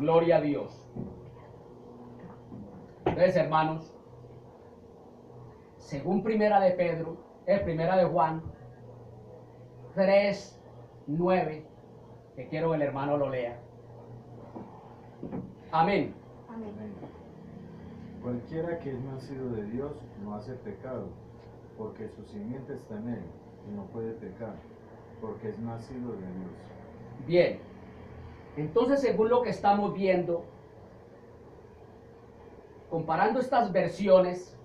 Gloria a Dios. Entonces, hermanos, según primera de Juan 3:9, que quiero que el hermano lo lea. Amén. Amén. Cualquiera que es nacido de Dios no hace pecado, porque su simiente está en él, y no puede pecar, porque es nacido de Dios. Bien, entonces según lo que estamos viendo, comparando estas versiones,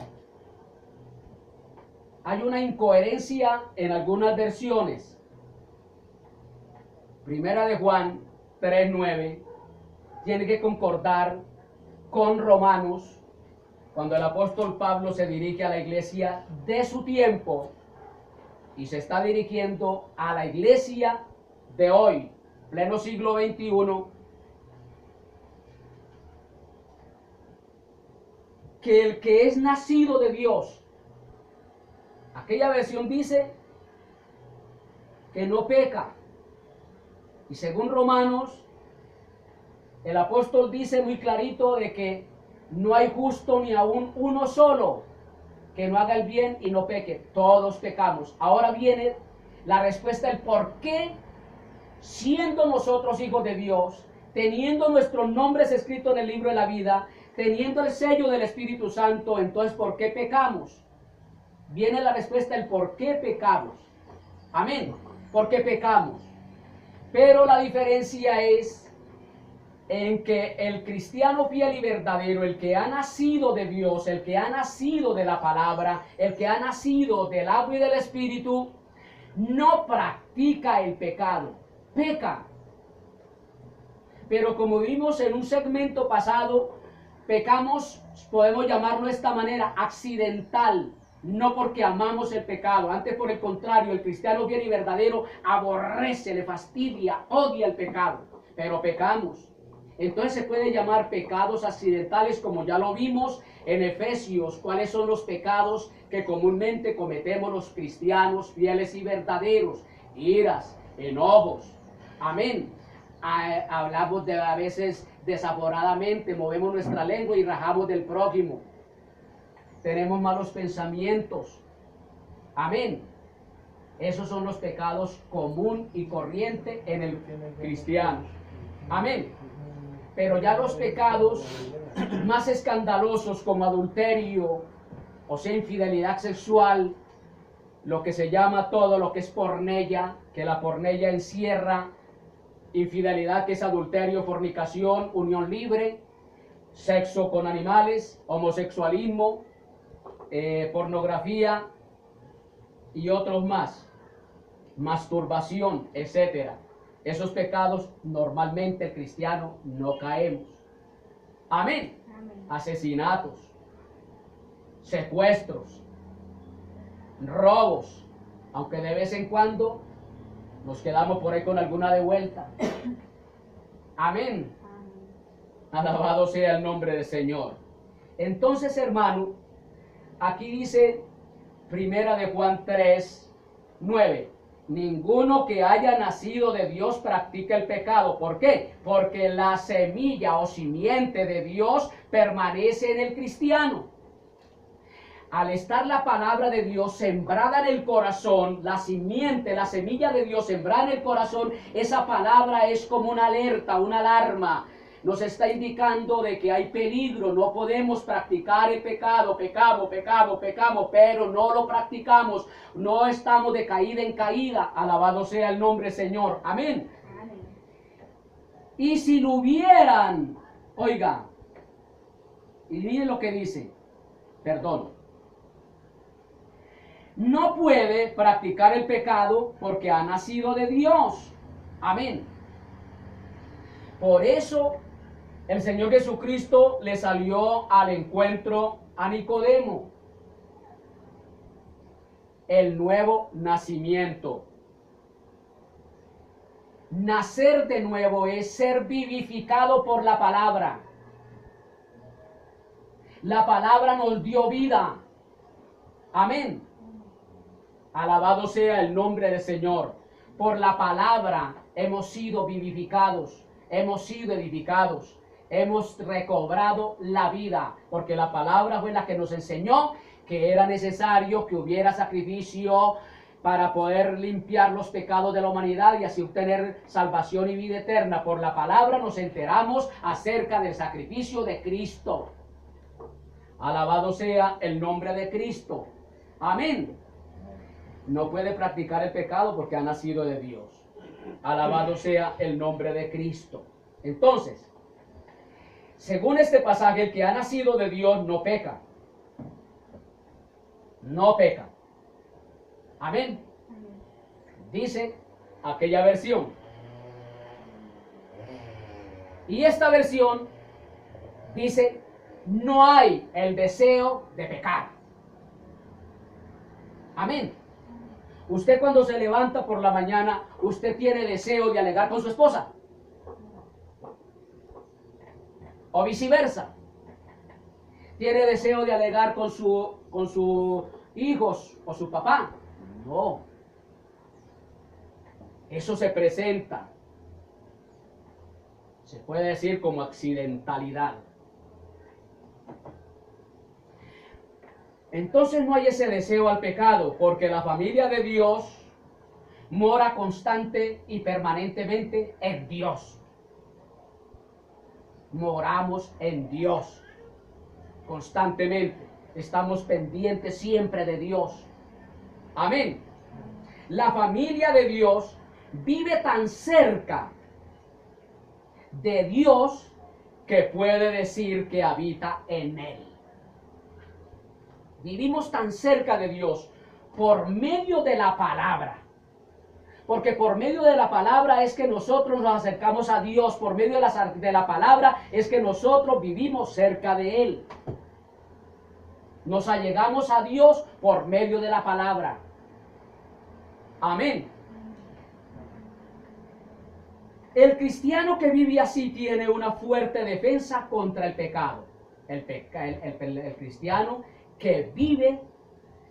hay una incoherencia en algunas versiones. Primera de Juan 3:9 tiene que concordar con Romanos, cuando el apóstol Pablo se dirige a la iglesia de su tiempo y se está dirigiendo a la iglesia de hoy, pleno siglo XXI, que el que es nacido de Dios, aquella versión dice que no peca. Y según Romanos, el apóstol dice muy clarito de que no hay justo ni aún uno solo que no haga el bien y no peque. Todos pecamos. Ahora viene la respuesta del por qué, siendo nosotros hijos de Dios, teniendo nuestros nombres escritos en el libro de la vida, teniendo el sello del Espíritu Santo, entonces ¿por qué pecamos? Viene la respuesta del por qué pecamos. Amén. ¿Por qué pecamos? Pero la diferencia es en que el cristiano fiel y verdadero, el que ha nacido de Dios, el que ha nacido de la palabra, el que ha nacido del agua y del Espíritu, no practica el pecado, peca. Pero como vimos en un segmento pasado, pecamos, podemos llamarlo de esta manera, accidental, no porque amamos el pecado. Antes, por el contrario, el cristiano fiel y verdadero aborrece, le fastidia, odia el pecado, pero pecamos. Entonces se puede llamar pecados accidentales, como ya lo vimos en Efesios, cuáles son los pecados que comúnmente cometemos los cristianos fieles y verdaderos: iras, enojos, amén. Hablamos de a veces desaforadamente, movemos nuestra lengua y rajamos del prójimo, tenemos malos pensamientos, amén. Esos son los pecados común y corriente en el cristiano, amén. Pero ya los pecados más escandalosos, como adulterio, o sea, infidelidad sexual, lo que se llama todo lo que es porneia, que la porneia encierra infidelidad, que es adulterio, fornicación, unión libre, sexo con animales, homosexualismo, pornografía y otros más, masturbación, etcétera. Esos pecados normalmente el cristiano no caemos. Amén. Amén. Asesinatos, secuestros, robos, aunque de vez en cuando nos quedamos por ahí con alguna de vuelta. Amén. Amén. Alabado sea el nombre del Señor. Entonces, hermano, aquí dice primera de Juan 3:9. Ninguno que haya nacido de Dios practica el pecado. ¿Por qué? Porque la semilla o simiente de Dios permanece en el cristiano. Al estar la palabra de Dios sembrada en el corazón, la simiente, la semilla de Dios sembrada en el corazón, esa palabra es como una alerta, una alarma. Nos está indicando de que hay peligro, no podemos practicar el pecado, pecamos, pero no lo practicamos, no estamos de caída en caída, alabado sea el nombre del Señor, amén. Amén. Y si lo hubieran, oiga, y miren lo que dice, perdón, no puede practicar el pecado porque ha nacido de Dios, amén. Por eso el Señor Jesucristo le salió al encuentro a Nicodemo. El nuevo nacimiento. Nacer de nuevo es ser vivificado por la palabra. La palabra nos dio vida. Amén. Alabado sea el nombre del Señor. Por la palabra hemos sido vivificados, hemos sido edificados. hemos recobrado la vida, porque la palabra fue la que nos enseñó que era necesario que hubiera sacrificio para poder limpiar los pecados de la humanidad y así obtener salvación y vida eterna. Por la palabra nos enteramos acerca del sacrificio de Cristo. Alabado sea el nombre de Cristo. Amén. No puede practicar el pecado porque ha nacido de Dios. Alabado sea el nombre de Cristo. Entonces, según este pasaje, el que ha nacido de Dios no peca. No peca. Amén. Dice aquella versión. Y esta versión dice, no hay el deseo de pecar. Amén. Usted cuando se levanta por la mañana, usted tiene deseo de alegar con su esposa. O viceversa. Tiene deseo de alegar con sus hijos o su papá. No. Eso se presenta. Se puede decir como accidentalidad. Entonces no hay ese deseo al pecado, porque la familia de Dios mora constante y permanentemente en Dios. Moramos en Dios constantemente. Estamos pendientes siempre de Dios. Amén. La familia de Dios vive tan cerca de Dios que puede decir que habita en Él. Vivimos tan cerca de Dios por medio de la palabra. Porque por medio de la palabra es que nosotros nos acercamos a Dios. Por medio de la palabra es que nosotros vivimos cerca de Él. Nos allegamos a Dios por medio de la palabra. Amén. El cristiano que vive así tiene una fuerte defensa contra el pecado. El cristiano que vive,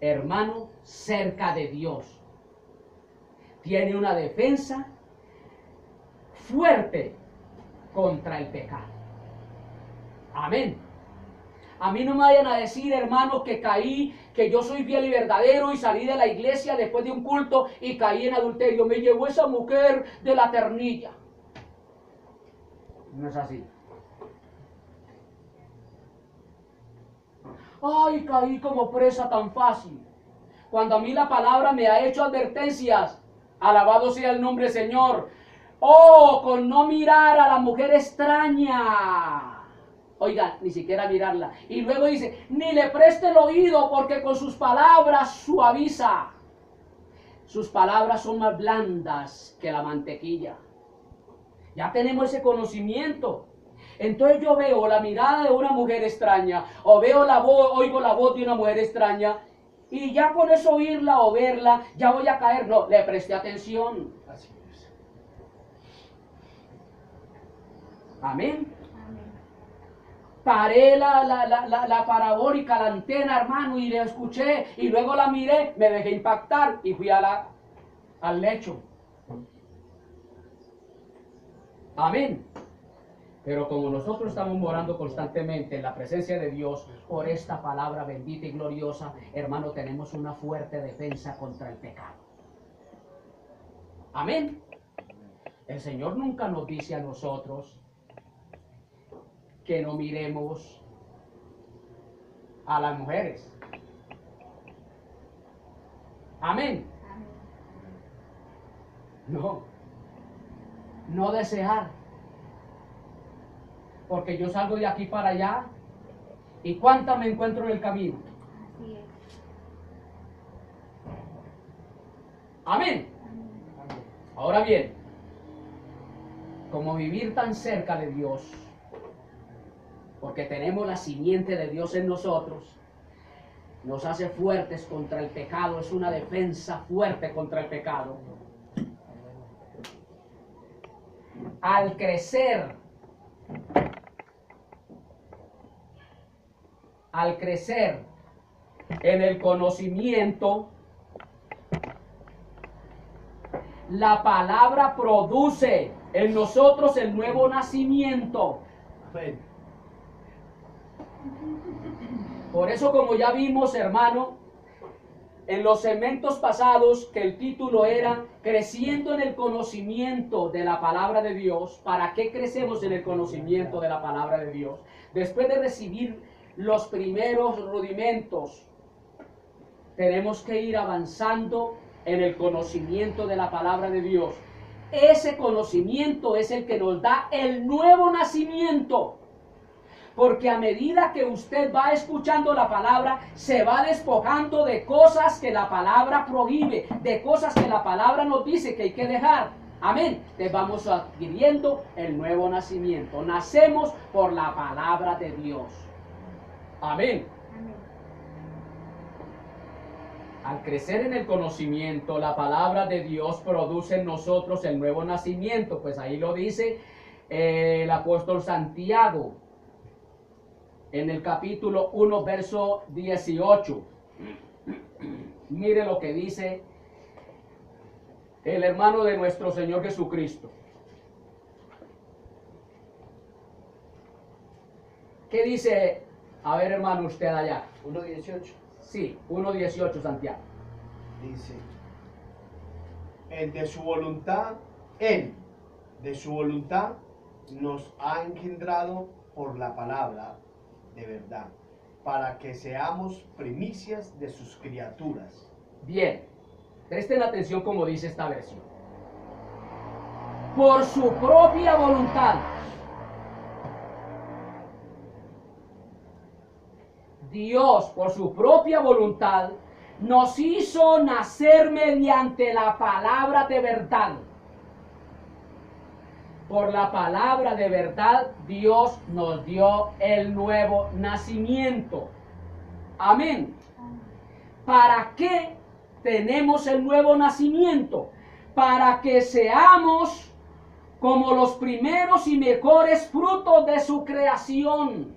hermano, cerca de Dios, tiene una defensa fuerte contra el pecado. Amén. A mí no me vayan a decir, hermanos, que caí, que yo soy fiel y verdadero y salí de la iglesia después de un culto y caí en adulterio. Me llevó esa mujer de la ternilla. No es así. Ay, caí como presa tan fácil. Cuando a mí la palabra me ha hecho advertencias. Alabado sea el nombre del Señor. Oh, con no mirar a la mujer extraña. Oiga, ni siquiera mirarla. Y luego dice, ni le preste el oído porque con sus palabras suaviza. Sus palabras son más blandas que la mantequilla. Ya tenemos ese conocimiento. Entonces yo veo la mirada de una mujer extraña, o veo la voz, oigo la voz de una mujer extraña, y ya con eso oírla o verla, ya voy a caer. No, le presté atención. Así es. Amén. Paré la parabólica, la antena, hermano, y la escuché, y luego la miré, me dejé impactar y fui al lecho. Amén. Pero como nosotros estamos morando constantemente en la presencia de Dios por esta palabra bendita y gloriosa, hermano, tenemos una fuerte defensa contra el pecado. Amén. El Señor nunca nos dice a nosotros que no miremos a las mujeres. Amén. No desear. Porque yo salgo de aquí para allá y cuántas me encuentro en el camino. Así es. Amén. Ahora bien, como vivir tan cerca de Dios, porque tenemos la simiente de Dios en nosotros, nos hace fuertes contra el pecado, es una defensa fuerte contra el pecado. Al crecer en el conocimiento, la palabra produce en nosotros el nuevo nacimiento. Amén. Por eso, como ya vimos, hermano, en los segmentos pasados, que el título era Creciendo en el conocimiento de la palabra de Dios. ¿Para qué crecemos en el conocimiento de la palabra de Dios? Después de recibir los primeros rudimentos, tenemos que ir avanzando en el conocimiento de la palabra de Dios. Ese conocimiento es el que nos da el nuevo nacimiento. Porque a medida que usted va escuchando la palabra, se va despojando de cosas que la palabra prohíbe, de cosas que la palabra nos dice que hay que dejar. Amén. Te vamos adquiriendo el nuevo nacimiento. Nacemos por la palabra de Dios. Amén. Al crecer en el conocimiento, la palabra de Dios produce en nosotros el nuevo nacimiento. Pues ahí lo dice el apóstol Santiago. En el capítulo 1, verso 18. Mire lo que dice el hermano de nuestro Señor Jesucristo. ¿Qué dice? A ver, hermano, usted allá. 1:18. Sí, 1:18, Santiago. Dice, Él de su voluntad nos ha engendrado por la palabra de verdad, para que seamos primicias de sus criaturas. Bien, presten atención como dice esta versión. Por su propia voluntad. Dios, por su propia voluntad, nos hizo nacer mediante la palabra de verdad. Por la palabra de verdad, Dios nos dio el nuevo nacimiento. Amén. ¿Para qué tenemos el nuevo nacimiento? Para que seamos como los primeros y mejores frutos de su creación.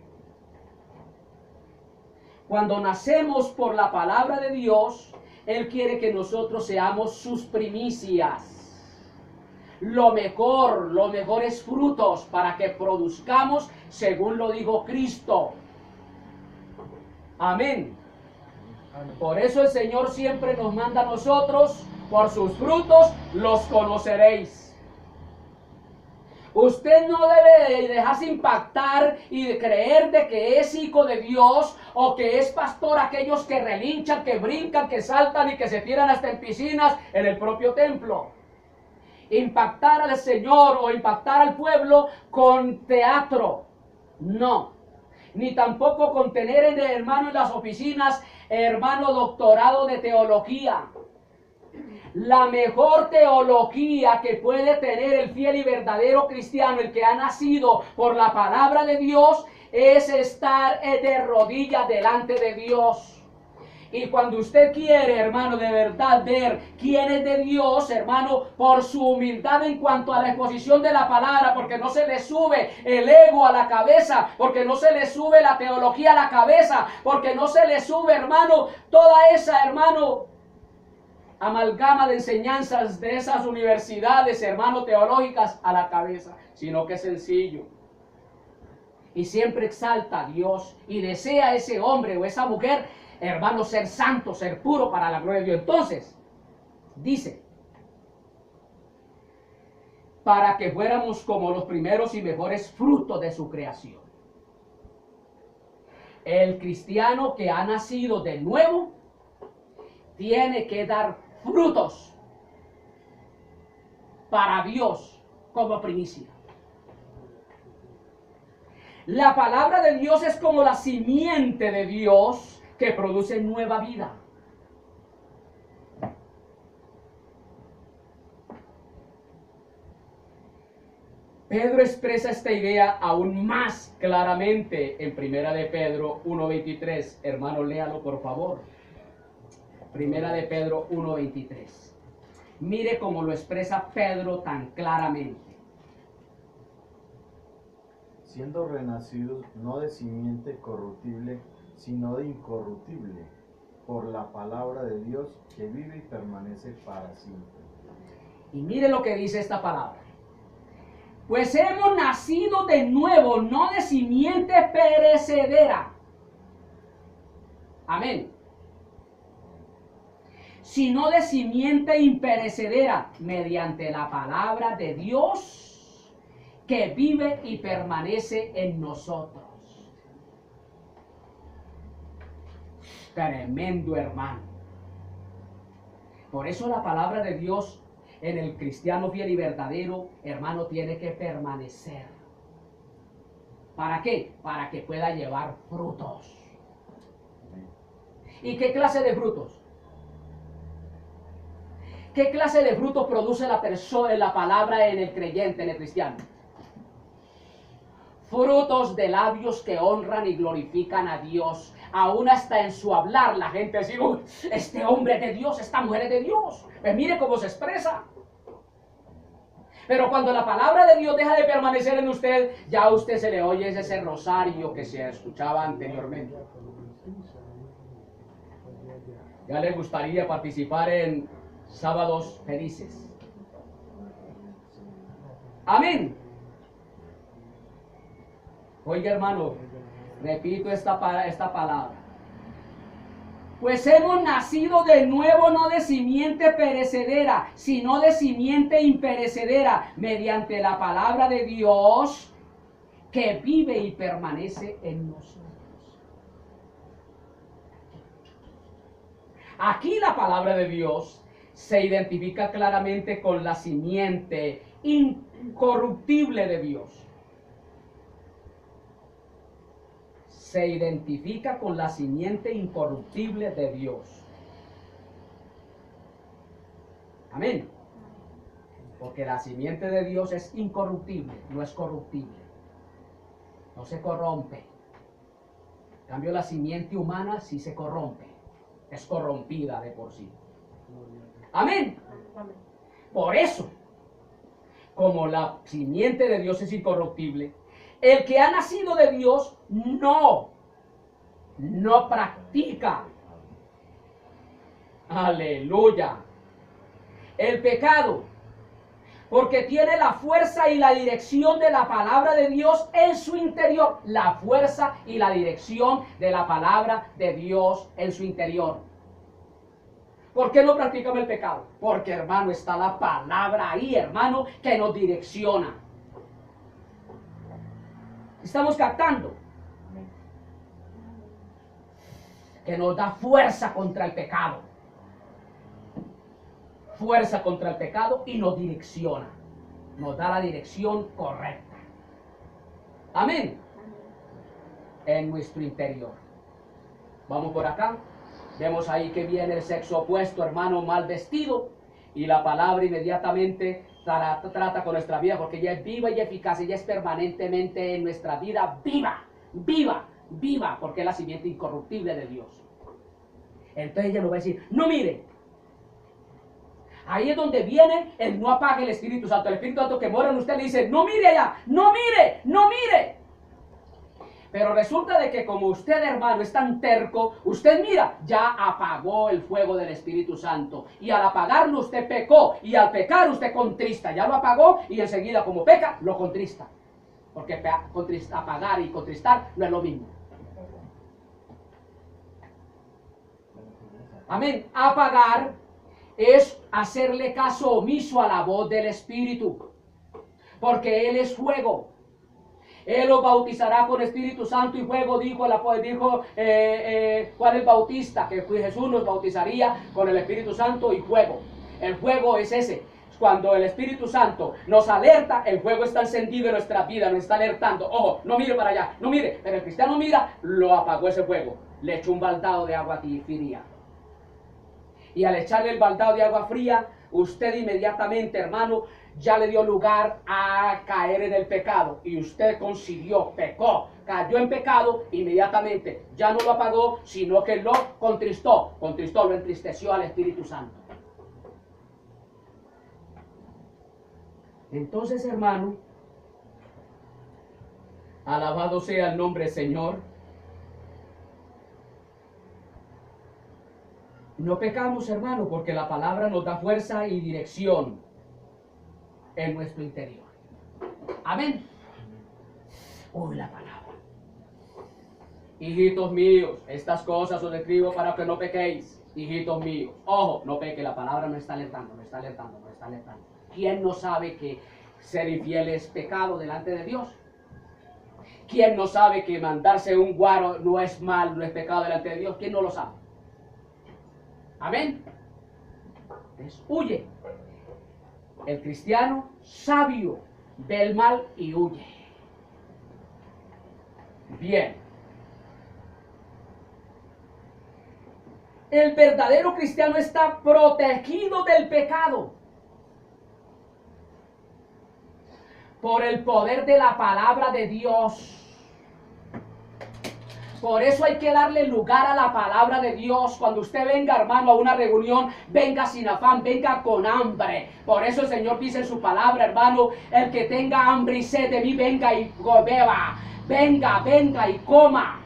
Cuando nacemos por la palabra de Dios, Él quiere que nosotros seamos sus primicias. Los mejores frutos para que produzcamos según lo dijo Cristo. Amén. Por eso el Señor siempre nos manda a nosotros, por sus frutos los conoceréis. Usted no debe dejarse impactar y de creer de que es hijo de Dios o que es pastor aquellos que relinchan, que brincan, que saltan y que se tiran hasta en piscinas en el propio templo. Impactar al Señor o impactar al pueblo con teatro, no. Ni tampoco con tener, hermano, en las oficinas, hermano, doctorado de teología. La mejor teología que puede tener el fiel y verdadero cristiano, el que ha nacido por la palabra de Dios, es estar de rodillas delante de Dios. Y cuando usted quiere, hermano, de verdad ver quién es de Dios, hermano, por su humildad en cuanto a la exposición de la palabra, porque no se le sube el ego a la cabeza, porque no se le sube la teología a la cabeza, porque no se le sube, hermano, toda esa, hermano, amalgama de enseñanzas de esas universidades, hermano, teológicas a la cabeza, sino que es sencillo. Y siempre exalta a Dios y desea ese hombre o esa mujer, hermano, ser santo, ser puro para la gloria de Dios. Entonces, dice, para que fuéramos como los primeros y mejores frutos de su creación. El cristiano que ha nacido de nuevo tiene que dar frutos para Dios como primicia. La palabra de Dios es como la simiente de Dios que produce nueva vida. Pedro expresa esta idea aún más claramente en Primera de Pedro 1:23. Hermano, léalo por favor. Primera de Pedro 1:23. Mire cómo lo expresa Pedro tan claramente. Siendo renacidos no de simiente corruptible, sino de incorruptible, por la palabra de Dios que vive y permanece para siempre. Y mire lo que dice esta palabra. Pues hemos nacido de nuevo, no de simiente perecedera. Amén. Sino de simiente imperecedera, mediante la palabra de Dios que vive y permanece en nosotros. Tremendo, hermano. Por eso la palabra de Dios en el cristiano fiel y verdadero, hermano, tiene que permanecer. ¿Para qué? Para que pueda llevar frutos. ¿Y qué clase de frutos? ¿Qué clase de frutos produce la persona, la palabra en el creyente, en el cristiano? Frutos de labios que honran y glorifican a Dios. Aún hasta en su hablar la gente dice, este hombre es de Dios, esta mujer es de Dios. Pues mire cómo se expresa. Pero cuando la palabra de Dios deja de permanecer en usted, ya a usted se le oye ese rosario que se escuchaba anteriormente. Ya le gustaría participar en sábados felices. Amén. Oiga, hermano, repito esta palabra. Pues hemos nacido de nuevo, no de simiente perecedera, sino de simiente imperecedera, mediante la palabra de Dios que vive y permanece en nosotros. Aquí la palabra de Dios se identifica claramente con la simiente incorruptible de Dios. Se identifica con la simiente incorruptible de Dios. Amén. Porque la simiente de Dios es incorruptible, no es corruptible. No se corrompe. En cambio, la simiente humana sí se corrompe. Es corrompida de por sí. Amén. Por eso, como la simiente de Dios es incorruptible, el que ha nacido de Dios no practica. Aleluya. El pecado, porque tiene la fuerza y la dirección de la palabra de Dios en su interior. La fuerza y la dirección de la palabra de Dios en su interior. ¿Por qué no practicamos el pecado? Porque, hermano, está la palabra ahí, hermano, que nos direcciona. Estamos captando. Que nos da fuerza contra el pecado. Fuerza contra el pecado y nos direcciona. Nos da la dirección correcta. Amén. En nuestro interior. Vamos por acá. Vemos ahí que viene el sexo opuesto, hermano, mal vestido. Y la palabra inmediatamente trata con nuestra vida, porque ella es viva y eficaz, ella es permanentemente en nuestra vida viva, viva, viva, porque es la simiente incorruptible de Dios. Entonces ella nos va a decir, no mire. Ahí es donde viene el no apague el Espíritu Santo. El Espíritu Santo que mora en usted le dice, no mire allá, no mire, no mire. Pero resulta de que como usted, hermano, es tan terco, usted mira, ya apagó el fuego del Espíritu Santo. Y al apagarlo usted pecó. Y al pecar usted contrista. Ya lo apagó y enseguida como peca, lo contrista. Porque apagar y contristar no es lo mismo. Amén. Apagar es hacerle caso omiso a la voz del Espíritu. Porque Él es fuego. Él los bautizará con Espíritu Santo y fuego, dijo Juan el Bautista, que Jesús nos bautizaría con el Espíritu Santo y fuego. El fuego es ese. Cuando el Espíritu Santo nos alerta, el fuego está encendido en nuestra vida, nos está alertando. Ojo, no mire para allá, no mire. Pero el cristiano mira, lo apagó ese fuego. Le echó un baldado de agua fría. Y al echarle el baldado de agua fría, usted inmediatamente, hermano, ya le dio lugar a caer en el pecado. Y usted consiguió, pecó, cayó en pecado inmediatamente. Ya no lo apagó, sino que lo contristó. Contristó, lo entristeció al Espíritu Santo. Entonces, hermano, alabado sea el nombre del Señor. No pecamos, hermano, porque la palabra nos da fuerza y dirección en nuestro interior. Amén. Uy, la palabra. Hijitos míos, estas cosas os escribo para que no pequéis. Hijitos míos, ojo, no peque, la palabra no está alertando, no está alertando, no está alertando. ¿Quién no sabe que ser infiel es pecado delante de Dios? ¿Quién no sabe que mandarse un guaro no es mal, no es pecado delante de Dios? ¿Quién no lo sabe? Amén. Entonces, huye. El cristiano sabio ve el mal y huye. Bien. El verdadero cristiano está protegido del pecado por el poder de la palabra de Dios. Por eso hay que darle lugar a la palabra de Dios. Cuando usted venga, hermano, a una reunión, venga sin afán, venga con hambre. Por eso el Señor dice en su palabra, hermano, el que tenga hambre y sed de mí, venga y beba. Venga, venga y coma.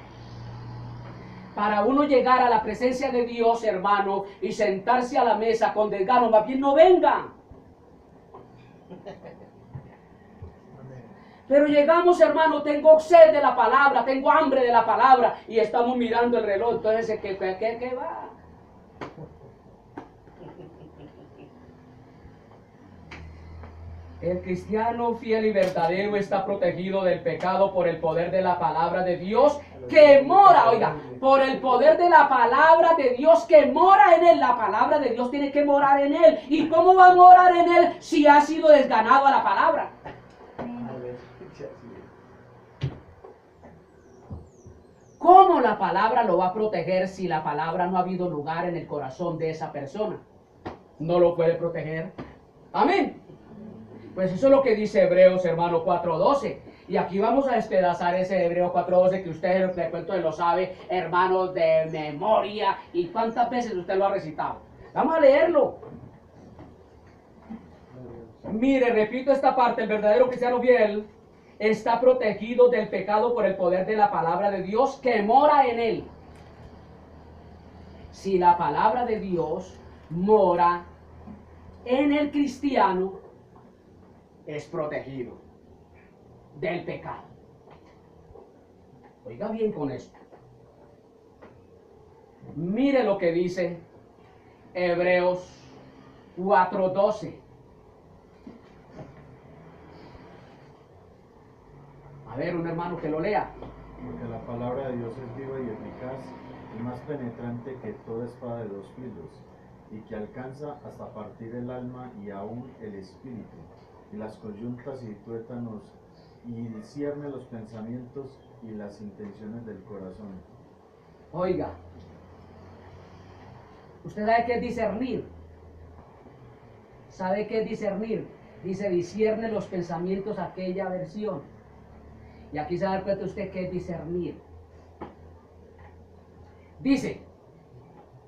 Para uno llegar a la presencia de Dios, hermano, y sentarse a la mesa con desgano, más bien no venga. Pero llegamos, hermano, tengo sed de la palabra, tengo hambre de la palabra, y estamos mirando el reloj, entonces, ¿qué va? El cristiano fiel y verdadero está protegido del pecado por el poder de la palabra de Dios que mora, oiga, por el poder de la palabra de Dios que mora en él. La palabra de Dios tiene que morar en él. ¿Y cómo va a morar en él si ha sido desganado a la palabra? ¿Cómo la palabra lo va a proteger si la palabra no ha habido lugar en el corazón de esa persona? No lo puede proteger. Amén. Pues eso es lo que dice Hebreos, hermano, 4:12. Y aquí vamos a despedazar ese Hebreo 4:12 que usted, de cuento, lo sabe, hermano, de memoria. ¿Y cuántas veces usted lo ha recitado? Vamos a leerlo. Mire, repito esta parte: el verdadero cristiano fiel está protegido del pecado por el poder de la palabra de Dios que mora en él. Si la palabra de Dios mora en el cristiano, es protegido del pecado. Oiga bien con esto. Mire lo que dice Hebreos 4:12. A ver, un hermano que lo lea. Porque la palabra de Dios es viva y eficaz y más penetrante que toda espada de dos filos, y que alcanza hasta partir el alma y aún el espíritu, y las coyuntas y tuétanos, y discierne los pensamientos y las intenciones del corazón. Oiga, ¿usted sabe qué es discernir? ¿Sabe qué es discernir? Dice, discierne los pensamientos, aquella versión. Y aquí se da cuenta usted qué es discernir. Dice,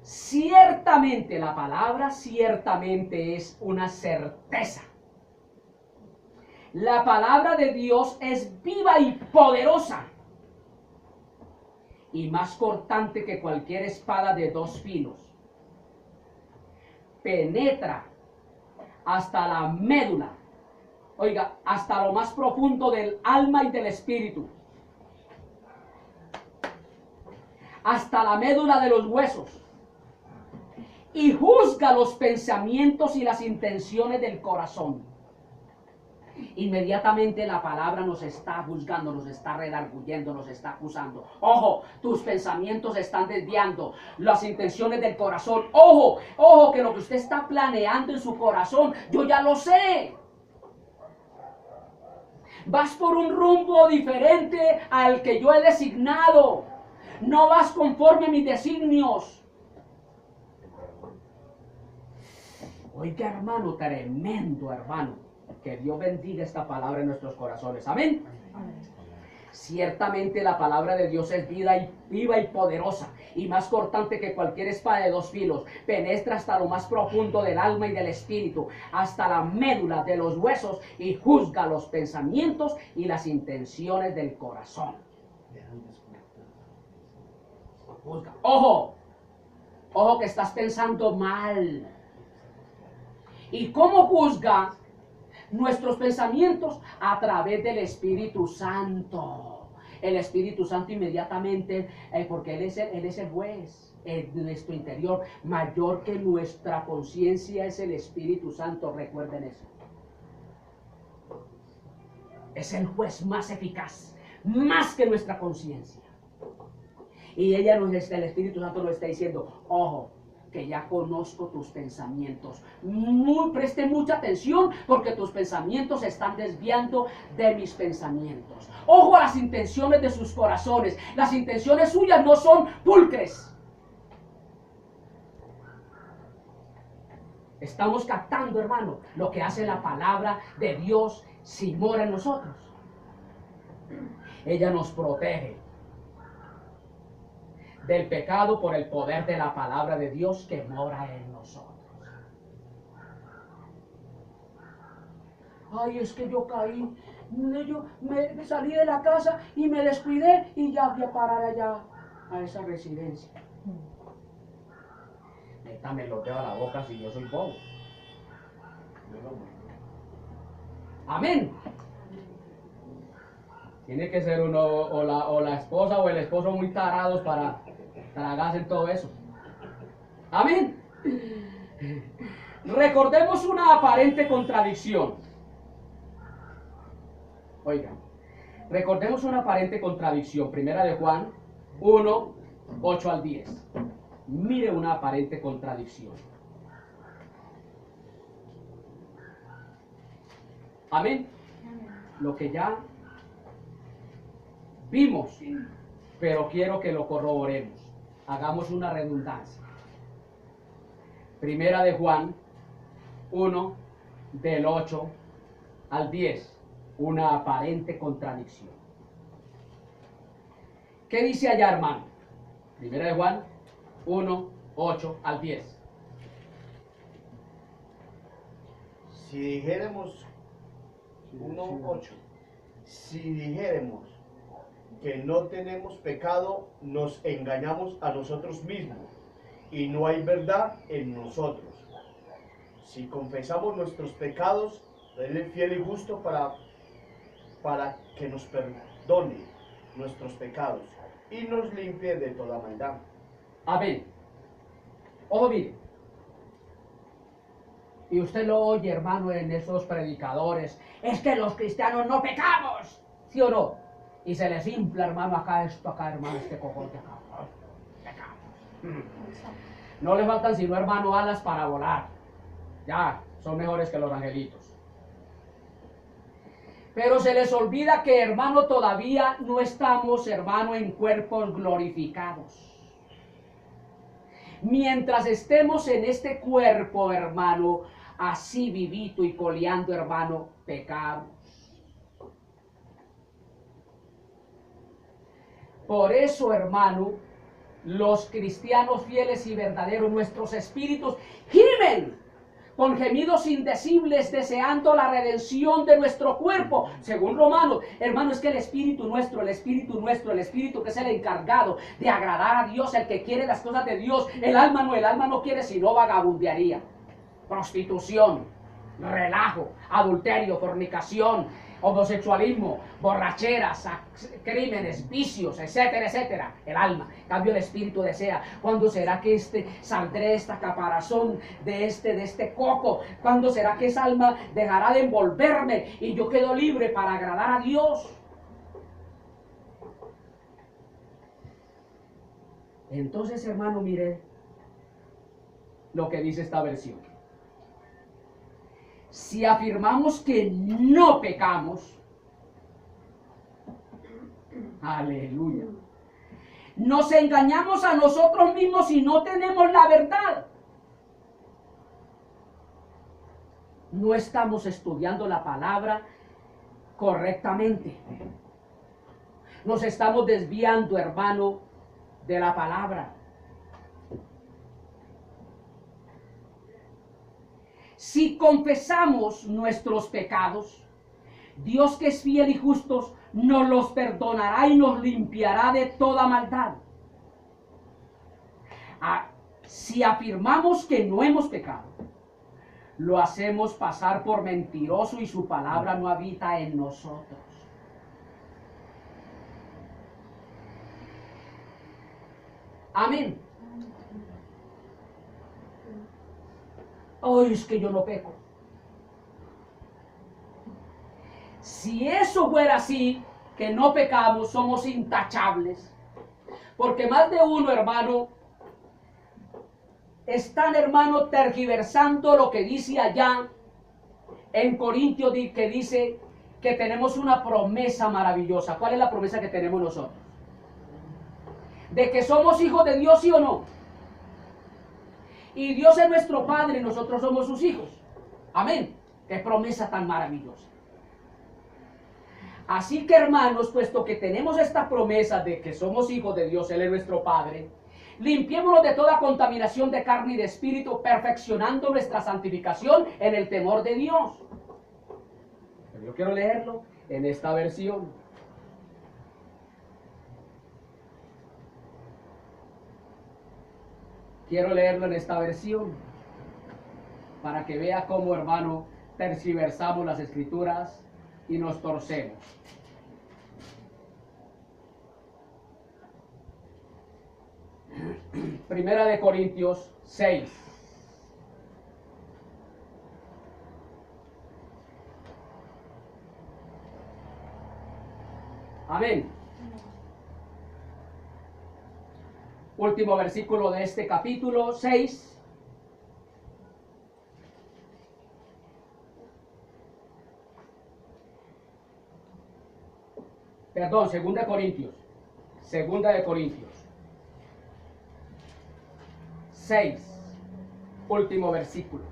ciertamente, la palabra ciertamente es una certeza. La palabra de Dios es viva y poderosa, y más cortante que cualquier espada de dos filos. Penetra hasta la médula, oiga, hasta lo más profundo del alma y del espíritu, hasta la médula de los huesos, y juzga los pensamientos y las intenciones del corazón. Inmediatamente la palabra nos está juzgando, nos está redarguyendo, nos está acusando. Ojo, tus pensamientos están desviando las intenciones del corazón. Ojo, ojo, que lo que usted está planeando en su corazón, yo ya lo sé. Vas por un rumbo diferente al que yo he designado. No vas conforme a mis designios. Oiga, hermano, tremendo, hermano. Que Dios bendiga esta palabra en nuestros corazones. Amén. Amén. Ciertamente la palabra de Dios es viva y poderosa, y más cortante que cualquier espada de dos filos. Penetra hasta lo más profundo del alma y del espíritu, hasta la médula de los huesos, y juzga los pensamientos y las intenciones del corazón. Juzga. Ojo, ojo, que estás pensando mal. ¿Y cómo juzga? nuestros pensamientos a través del Espíritu Santo. El Espíritu Santo inmediatamente, porque Él es el juez en nuestro interior, mayor que nuestra conciencia es el Espíritu Santo, recuerden eso. Es el juez más eficaz, más que nuestra conciencia. Y ella el Espíritu Santo nos está diciendo, ojo, que ya conozco tus pensamientos. Preste mucha atención porque tus pensamientos se están desviando de mis pensamientos. Ojo a las intenciones de sus corazones. Las intenciones suyas no son pulcres. Estamos captando, hermano, lo que hace la palabra de Dios si mora en nosotros. Ella nos protege del pecado por el poder de la palabra de Dios que mora en nosotros. Ay, es que yo caí, yo me salí de la casa y me descuidé y ya fui a parar allá a esa residencia. Métame los dedos a la boca si yo soy bobo. Amén. Tiene que ser uno o la esposa o el esposo muy tarados para tragarse en todo eso. Amén. Recordemos una aparente contradicción. Oigan, recordemos una aparente contradicción. Primera de Juan 1, 8 al 10. Mire una aparente contradicción. Amén. Lo que ya vimos, pero quiero que lo corroboremos. Hagamos una redundancia. Primera de Juan 1, del 8 al 10. Una aparente contradicción. ¿Qué dice allá, hermano? Primera de Juan 1, 8 al 10. Si dijéramos 1:8, si dijéremos que no tenemos pecado, nos engañamos a nosotros mismos y no hay verdad en nosotros. Si confesamos nuestros pecados, Él es fiel y justo para que nos perdone nuestros pecados y nos limpie de toda maldad. Amén. Ojo, mire. Y usted lo oye, hermano, en esos predicadores. Es que los cristianos no pecamos. ¿Sí o no? Y se les infla, hermano, acá esto, acá, hermano, este cojote acá. Pecamos. No le faltan sino, hermano, alas para volar. Ya, son mejores que los angelitos. Pero se les olvida que, hermano, todavía no estamos, hermano, en cuerpos glorificados. Mientras estemos en este cuerpo, hermano, así vivito y coleando, hermano, pecamos. Por eso, hermano, los cristianos fieles y verdaderos, nuestros espíritus gimen con gemidos indecibles, deseando la redención de nuestro cuerpo. Según Romanos, hermano, es que el espíritu nuestro, el espíritu que es el encargado de agradar a Dios, el que quiere las cosas de Dios, el alma no quiere sino vagabundería, prostitución, relajo, adulterio, fornicación, homosexualismo, borracheras, crímenes, vicios, etcétera, etcétera. El alma. En cambio, el espíritu desea. ¿Cuándo será que saldré de esta caparazón, de este coco? ¿Cuándo será que esa alma dejará de envolverme y yo quedo libre para agradar a Dios? Entonces, hermano, mire lo que dice esta versión. Si afirmamos que no pecamos, aleluya, nos engañamos a nosotros mismos y no tenemos la verdad. No estamos estudiando la palabra correctamente. Nos estamos desviando, hermano, de la palabra. Si confesamos nuestros pecados, Dios, que es fiel y justo, nos los perdonará y nos limpiará de toda maldad. Si afirmamos que no hemos pecado, lo hacemos pasar por mentiroso y su palabra no habita en nosotros. Amén. Ay, es que yo no peco. Si eso fuera así, que no pecamos, somos intachables. Porque más de uno, hermano, están, hermano, tergiversando lo que dice allá en Corintios, que dice que tenemos una promesa maravillosa. ¿Cuál es la promesa que tenemos nosotros? De que somos hijos de Dios, ¿sí o no? Y Dios es nuestro Padre y nosotros somos sus hijos. Amén. Qué promesa tan maravillosa. Así que, hermanos, puesto que tenemos esta promesa de que somos hijos de Dios, Él es nuestro Padre, limpiémonos de toda contaminación de carne y de espíritu, perfeccionando nuestra santificación en el temor de Dios. Pero yo quiero leerlo en esta versión. Quiero leerlo en esta versión para que vea cómo, hermano, tergiversamos las escrituras y nos torcemos. Primera de Corintios 6. Amén. Último versículo de este capítulo 6. Perdón, segunda de Corintios. Segunda de Corintios 6. Último versículo.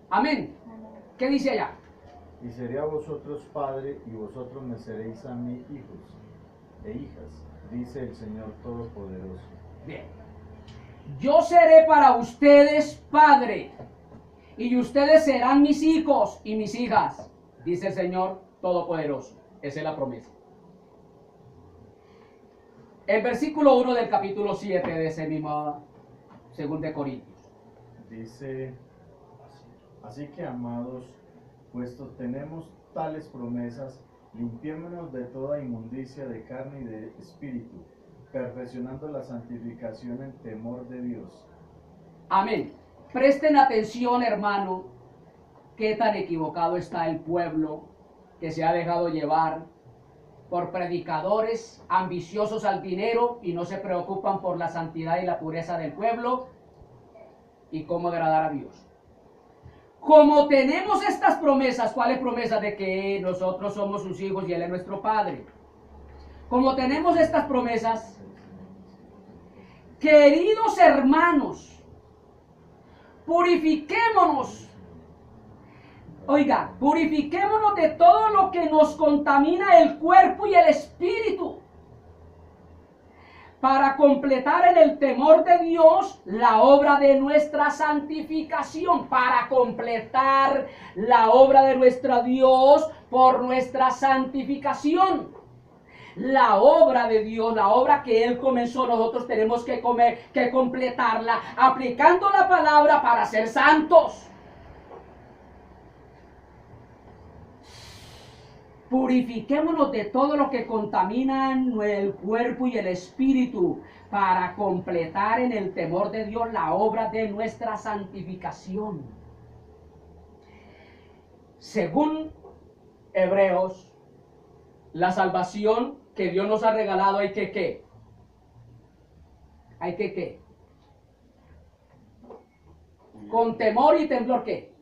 Amén. ¿Qué dice allá? Y seré a vosotros padre, y vosotros me seréis a mí hijos e hijas, dice el Señor Todopoderoso. Bien. Yo seré para ustedes padre, y ustedes serán mis hijos y mis hijas, dice el Señor Todopoderoso. Esa es la promesa. El versículo 1 del capítulo 7 de ese mismo 2 de Corintios. Dice, así que amados, puesto tenemos tales promesas, limpiémonos de toda inmundicia de carne y de espíritu, perfeccionando la santificación en temor de Dios. Amén. Presten atención, hermano, qué tan equivocado está el pueblo que se ha dejado llevar por predicadores ambiciosos al dinero y no se preocupan por la santidad y la pureza del pueblo y cómo agradar a Dios. Como tenemos estas promesas, ¿cuáles promesas? De que nosotros somos sus hijos y Él es nuestro Padre. Como tenemos estas promesas, queridos hermanos, purifiquémonos. Oiga, purifiquémonos de todo lo que nos contamina el cuerpo y el espíritu, para completar en el temor de Dios la obra de nuestra santificación, para completar la obra de nuestro Dios por nuestra santificación. La obra de Dios, la obra que Él comenzó, nosotros tenemos que completarla, aplicando la palabra para ser santos. Purifiquémonos de todo lo que contamina el cuerpo y el espíritu, para completar en el temor de Dios la obra de nuestra santificación. Según Hebreos, la salvación que Dios nos ha regalado hay que ¿qué? Hay que ¿qué? Con temor y temblor ¿qué?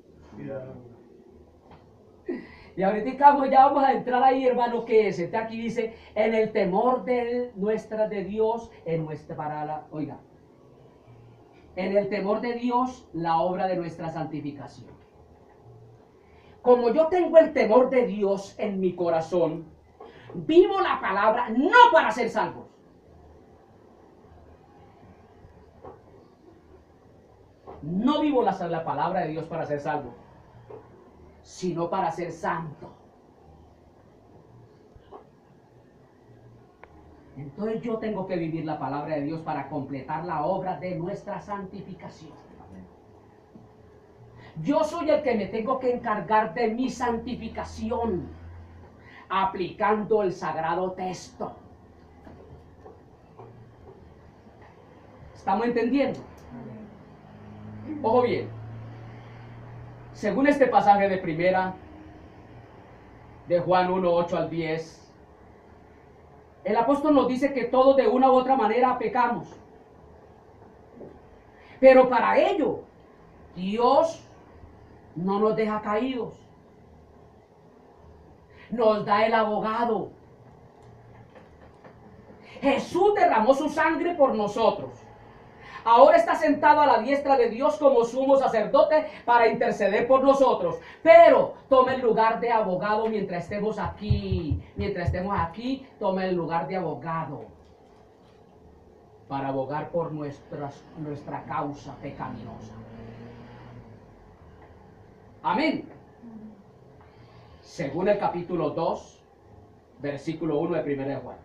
Y ahorita ya vamos a entrar ahí, hermano, que es. Aquí dice, en el temor de Dios, oiga, en el temor de Dios, la obra de nuestra santificación. Como yo tengo el temor de Dios en mi corazón, vivo la palabra no para ser salvos. No vivo la palabra de Dios para ser salvo, sino para ser santo. Entonces yo tengo que vivir la palabra de Dios para completar la obra de nuestra santificación. Yo soy el que me tengo que encargar de mi santificación, aplicando el sagrado texto. ¿Estamos entendiendo? Ojo bien, según este pasaje de primera, de Juan 1, 8 al 10, el apóstol nos dice que todos de una u otra manera pecamos. Pero para ello, Dios no nos deja caídos. Nos da el abogado. Jesús derramó su sangre por nosotros. Ahora está sentado a la diestra de Dios como sumo sacerdote para interceder por nosotros. Pero toma el lugar de abogado mientras estemos aquí. Mientras estemos aquí, toma el lugar de abogado para abogar por nuestra causa pecaminosa. Amén. Según el capítulo 2, versículo 1 de 1 de Juan.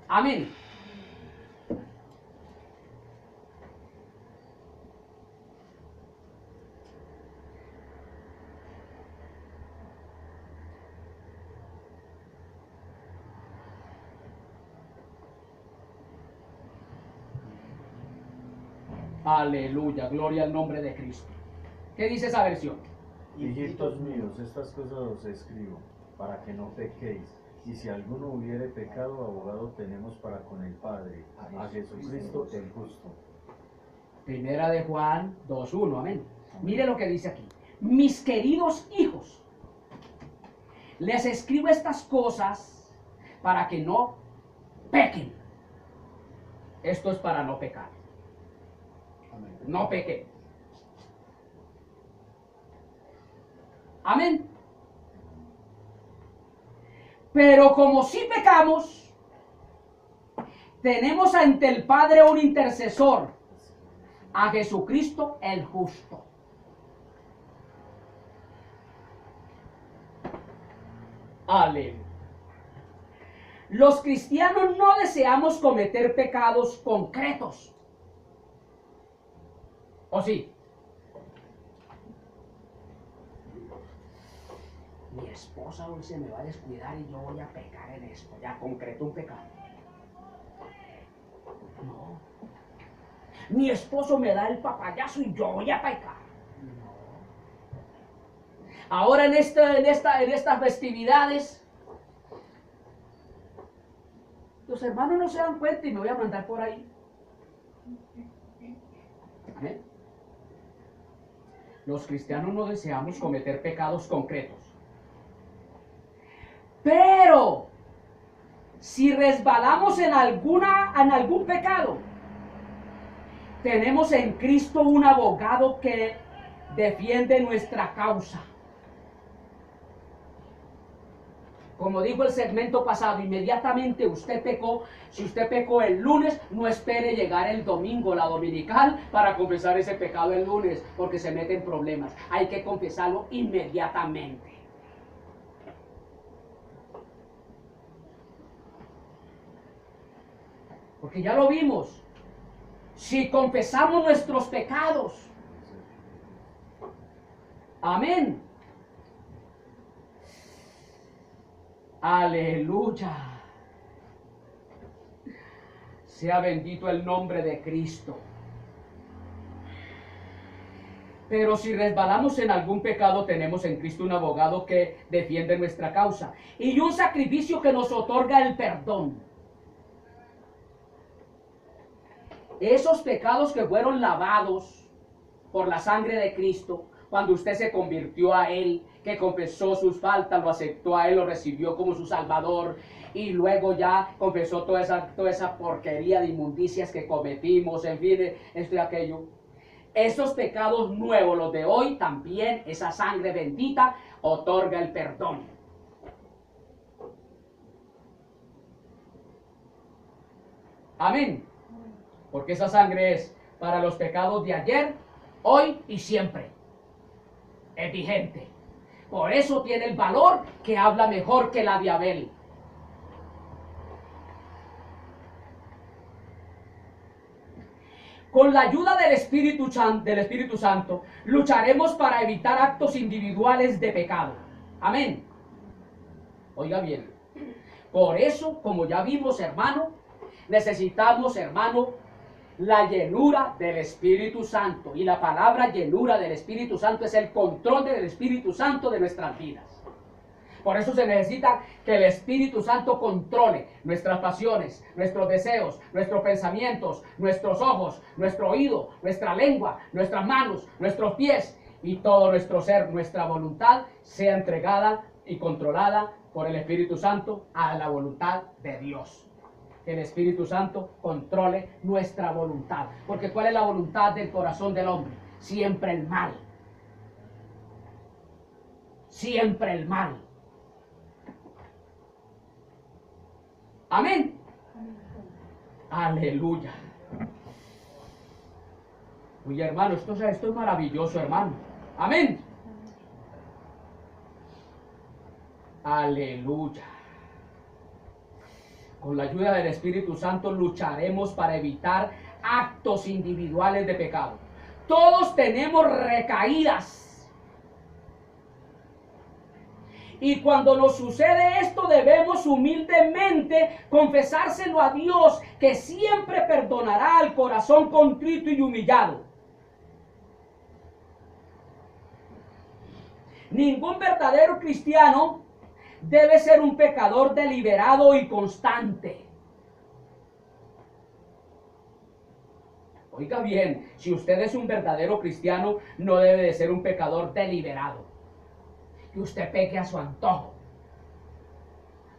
Amén. Aleluya, gloria al nombre de Cristo. ¿Qué dice esa versión? Hijitos míos, estas cosas os escribo, para que no pequéis. Y si alguno hubiere pecado, abogado tenemos para con el Padre, a Jesucristo el justo. Primera de Juan 2:1, amén. Mire lo que dice aquí. Mis queridos hijos, les escribo estas cosas para que no pequen. Esto es para no pecar. No pequen. Amén. Pero como si pecamos, tenemos ante el Padre un intercesor, a Jesucristo el justo. Aleluya. Los cristianos no deseamos cometer pecados concretos. ¿O sí? Mi esposa hoy se me va a descuidar y yo voy a pecar en esto. Ya concreto un pecado. No. Mi esposo me da el papayazo y yo voy a pecar. No. Ahora en estas festividades, los hermanos no se dan cuenta y me voy a mandar por ahí. ¿Amén? Los cristianos no deseamos cometer pecados concretos. Pero si resbalamos en algún pecado, tenemos en Cristo un abogado que defiende nuestra causa. Como dijo el segmento pasado, inmediatamente usted pecó. Si usted pecó el lunes, no espere llegar el domingo, la dominical, para confesar ese pecado el lunes, porque se mete en problemas. Hay que confesarlo inmediatamente. Porque ya lo vimos. Si confesamos nuestros pecados, amén. Aleluya. Sea bendito el nombre de Cristo. Pero si resbalamos en algún pecado, tenemos en Cristo un abogado que defiende nuestra causa y un sacrificio que nos otorga el perdón. Esos pecados que fueron lavados por la sangre de Cristo, cuando usted se convirtió a Él, que confesó sus faltas, lo aceptó a Él, lo recibió como su Salvador, y luego ya confesó toda esa porquería de inmundicias que cometimos, en fin, esto y aquello. Esos pecados nuevos, los de hoy, también esa sangre bendita otorga el perdón. Amén. Porque esa sangre es para los pecados de ayer, hoy y siempre. Es vigente. Por eso tiene el valor que habla mejor que la de Abel. Con la ayuda del Espíritu Santo, lucharemos para evitar actos individuales de pecado. Amén. Oiga bien. Por eso, como ya vimos, hermano, necesitamos, hermano, la llenura del Espíritu Santo. Y la palabra llenura del Espíritu Santo es el control del Espíritu Santo de nuestras vidas. Por eso se necesita que el Espíritu Santo controle nuestras pasiones, nuestros deseos, nuestros pensamientos, nuestros ojos, nuestro oído, nuestra lengua, nuestras manos, nuestros pies y todo nuestro ser, nuestra voluntad sea entregada y controlada por el Espíritu Santo a la voluntad de Dios. Que el Espíritu Santo controle nuestra voluntad. Porque ¿cuál es la voluntad del corazón del hombre? Siempre el mal. Siempre el mal. Amén. Aleluya. Uy, hermano, esto es maravilloso, hermano. Amén. Aleluya. Con la ayuda del Espíritu Santo lucharemos para evitar actos individuales de pecado. Todos tenemos recaídas. Y cuando nos sucede esto, debemos humildemente confesárselo a Dios, que siempre perdonará al corazón contrito y humillado. Ningún verdadero cristiano debe ser un pecador deliberado y constante. Oiga bien, si usted es un verdadero cristiano, no debe de ser un pecador deliberado. Que usted peque a su antojo.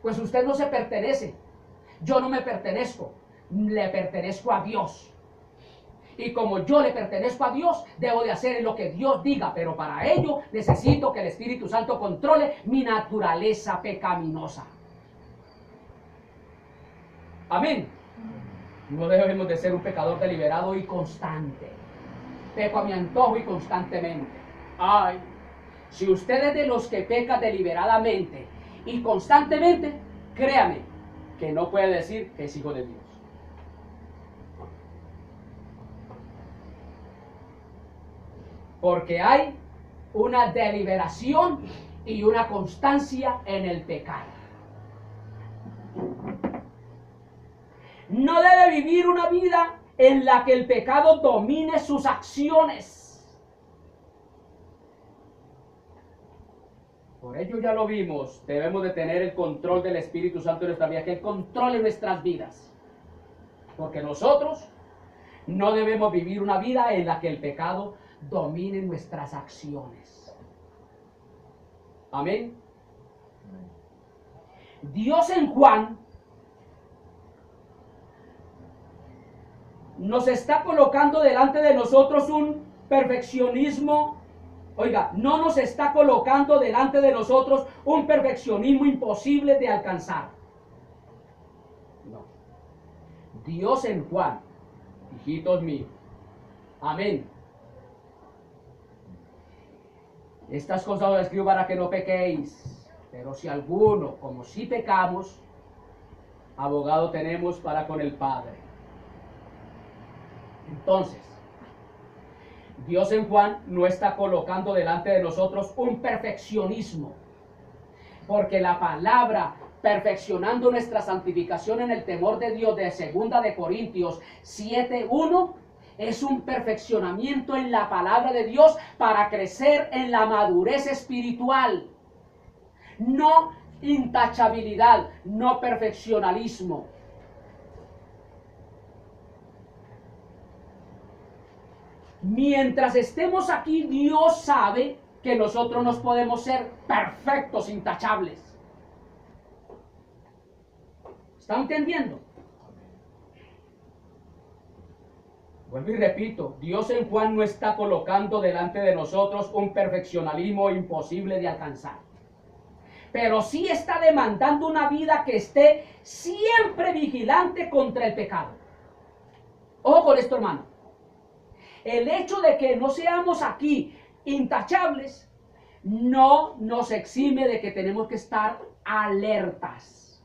Pues usted no se pertenece. Yo no me pertenezco. Le pertenezco a Dios. Y como yo le pertenezco a Dios, debo de hacer lo que Dios diga. Pero para ello necesito que el Espíritu Santo controle mi naturaleza pecaminosa. Amén. No debemos de ser un pecador deliberado y constante. Peco a mi antojo y constantemente. Ay. Si usted es de los que peca deliberadamente y constantemente, créame que no puede decir que es hijo de Dios. Porque hay una deliberación y una constancia en el pecado. No debe vivir una vida en la que el pecado domine sus acciones. Por ello ya lo vimos, debemos de tener el control del Espíritu Santo en nuestra vida, que Él controle nuestras vidas. Porque nosotros no debemos vivir una vida en la que el pecado domine nuestras acciones. Amén. Dios en Juan nos está colocando delante de nosotros un perfeccionismo. Oiga, no nos está colocando delante de nosotros un perfeccionismo imposible de alcanzar. No. Dios en Juan, hijitos míos. Amén. Estas cosas os escribo para que no pequéis. Pero si alguno, como si pecamos, abogado tenemos para con el Padre. Entonces, Dios en Juan no está colocando delante de nosotros un perfeccionismo, porque la palabra perfeccionando nuestra santificación en el temor de Dios de 2 de Corintios 7:1 es un perfeccionamiento en la palabra de Dios para crecer en la madurez espiritual, no intachabilidad, no perfeccionalismo. Mientras estemos aquí, Dios sabe que nosotros no podemos ser perfectos, intachables. ¿Están entendiendo? Vuelvo y repito, Dios en Juan no está colocando delante de nosotros un perfeccionalismo imposible de alcanzar. Pero sí está demandando una vida que esté siempre vigilante contra el pecado. Ojo con esto, hermano. El hecho de que no seamos aquí intachables no nos exime de que tenemos que estar alertas.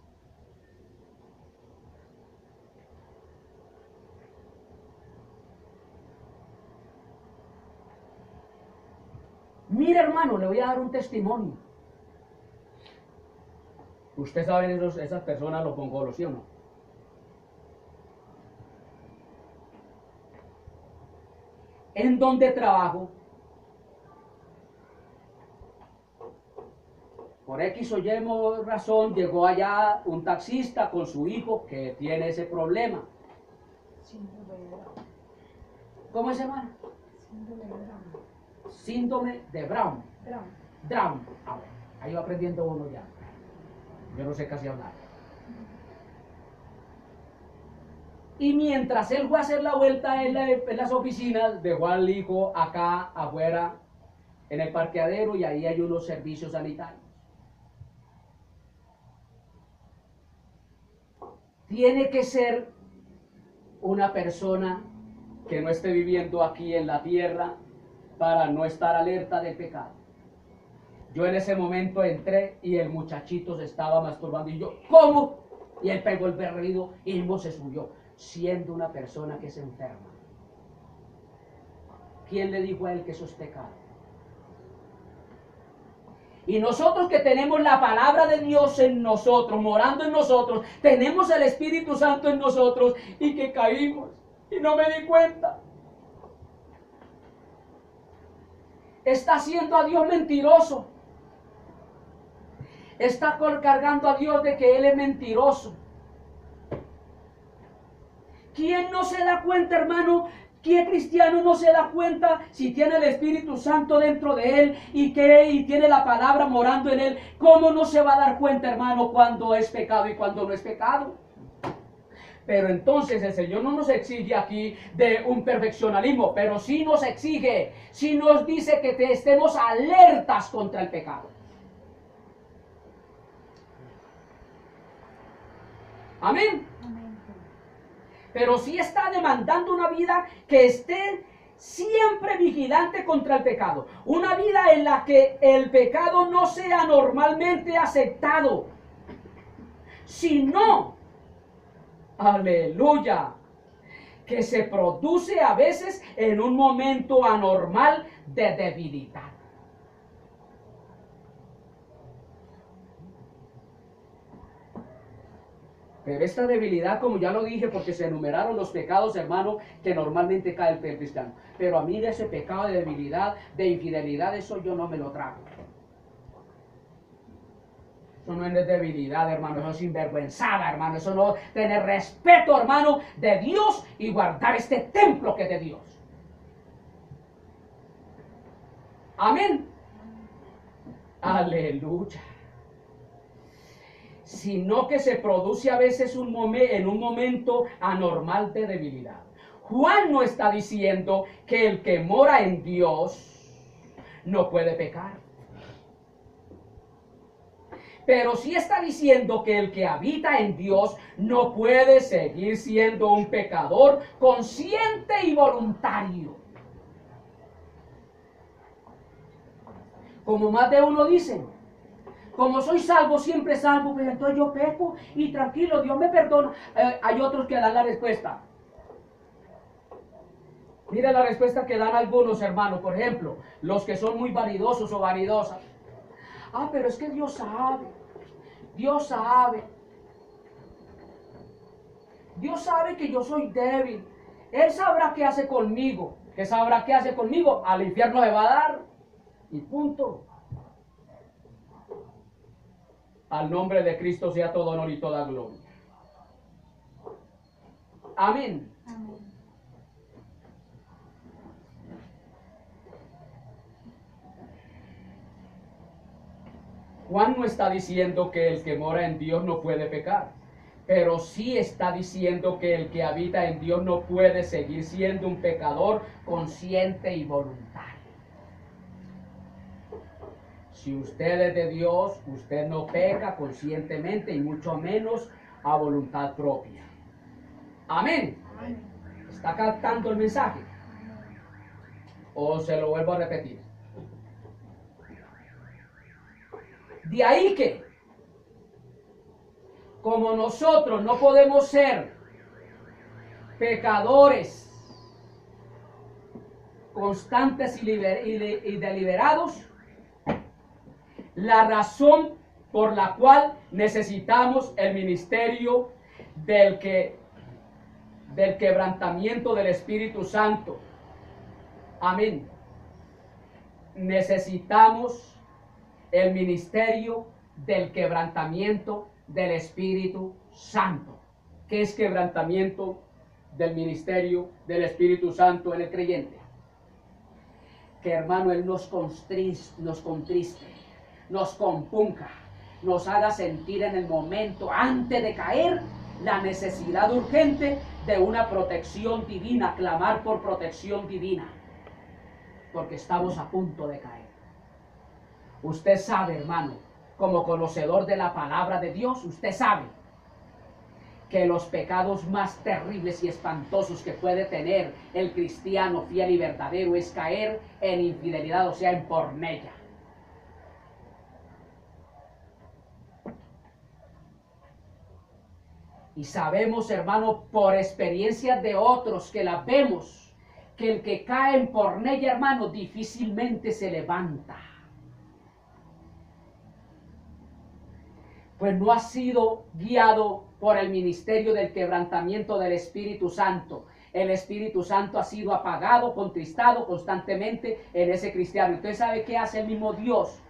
Mire, hermano, le voy a dar un testimonio. Usted sabe esas personas, los mongolos, ¿sí o no? En donde trabajo, por X o Y razón, llegó allá un taxista con su hijo que tiene ese problema. ¿Cómo se llama? Síndrome de Brown. Brown. Ah, bueno, ahí va aprendiendo uno ya. Yo no sé casi hablar. Y mientras él fue a hacer la vuelta en las oficinas, dejó al hijo acá afuera en el parqueadero y ahí hay unos servicios sanitarios. Tiene que ser una persona que no esté viviendo aquí en la tierra para no estar alerta del pecado. Yo en ese momento entré y el muchachito se estaba masturbando y yo, ¿cómo? Y él pegó el berrido y no se subió, siendo una persona que es enferma. ¿Quién le dijo a él que eso es pecado? Y nosotros que tenemos la palabra de Dios en nosotros, morando en nosotros, tenemos el Espíritu Santo en nosotros y que caímos y no me di cuenta. Está haciendo a Dios mentiroso. Está cargando a Dios de que Él es mentiroso. ¿Quién no se da cuenta, hermano? ¿Qué cristiano no se da cuenta si tiene el Espíritu Santo dentro de él y tiene la palabra morando en él? ¿Cómo no se va a dar cuenta, hermano, cuando es pecado y cuando no es pecado? Pero entonces el Señor no nos exige aquí de un perfeccionalismo, pero sí nos exige, sí nos dice que estemos alertas contra el pecado. Amén. Pero sí está demandando una vida que esté siempre vigilante contra el pecado. Una vida en la que el pecado no sea normalmente aceptado, sino, aleluya, que se produce a veces en un momento anormal de debilidad. Pero esta debilidad, como ya lo dije, porque se enumeraron los pecados, hermano, que normalmente cae el cristiano. Pero a mí de ese pecado de debilidad, de infidelidad, eso yo no me lo trago. Eso no es debilidad, hermano, eso es sinvergüenzada, hermano. Eso no es tener respeto, hermano, de Dios y guardar este templo que es de Dios. Amén. Aleluya. Sino que se produce a veces en un momento anormal de debilidad. Juan no está diciendo que el que mora en Dios no puede pecar. Pero sí está diciendo que el que habita en Dios no puede seguir siendo un pecador consciente y voluntario. Como más de uno dice, como soy salvo, siempre salvo, pues entonces yo peco y tranquilo, Dios me perdona. Hay otros que dan la respuesta. Mira la respuesta que dan algunos hermanos, por ejemplo, los que son muy vanidosos o vanidosas. Ah, pero es que Dios sabe. Dios sabe. Dios sabe que yo soy débil. Él sabrá qué hace conmigo. ¿Qué sabrá qué hace conmigo? Al infierno se va a dar. Y punto. Al nombre de Cristo sea todo honor y toda gloria. Amén. Amén. Juan no está diciendo que el que mora en Dios no puede pecar, pero sí está diciendo que el que habita en Dios no puede seguir siendo un pecador consciente y voluntario. Si usted es de Dios, usted no peca conscientemente y mucho menos a voluntad propia. Amén. Amén. ¿Está captando el mensaje? ¿O se lo vuelvo a repetir? De ahí que, como nosotros no podemos ser pecadores constantes y deliberados, la razón por la cual necesitamos el ministerio del quebrantamiento del Espíritu Santo. Amén. Necesitamos el ministerio del quebrantamiento del Espíritu Santo. ¿Qué es quebrantamiento del ministerio del Espíritu Santo en el creyente? Que, hermano, Él nos contriste, nos compunja, nos haga sentir en el momento antes de caer la necesidad urgente de una protección divina, clamar por protección divina, porque estamos a punto de caer. Usted sabe, hermano, como conocedor de la palabra de Dios, usted sabe que los pecados más terribles y espantosos que puede tener el cristiano fiel y verdadero es caer en infidelidad, o sea, en pornella. Y sabemos, hermano, por experiencias de otros que las vemos, que el que cae en pornella, hermano, difícilmente se levanta. Pues no ha sido guiado por el ministerio del quebrantamiento del Espíritu Santo. El Espíritu Santo ha sido apagado, contristado constantemente en ese cristiano. ¿Usted sabe qué hace el mismo Dios?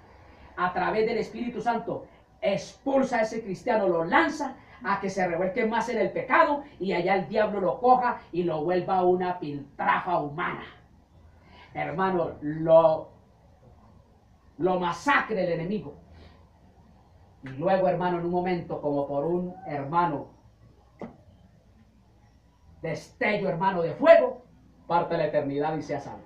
A través del Espíritu Santo expulsa a ese cristiano, lo lanza a que se revuelque más en el pecado y allá el diablo lo coja y lo vuelva una piltrafa humana. Hermano, lo masacre el enemigo. Y luego, hermano, en un momento, como por un, hermano, destello, hermano, de fuego, parte la eternidad y sea salvo.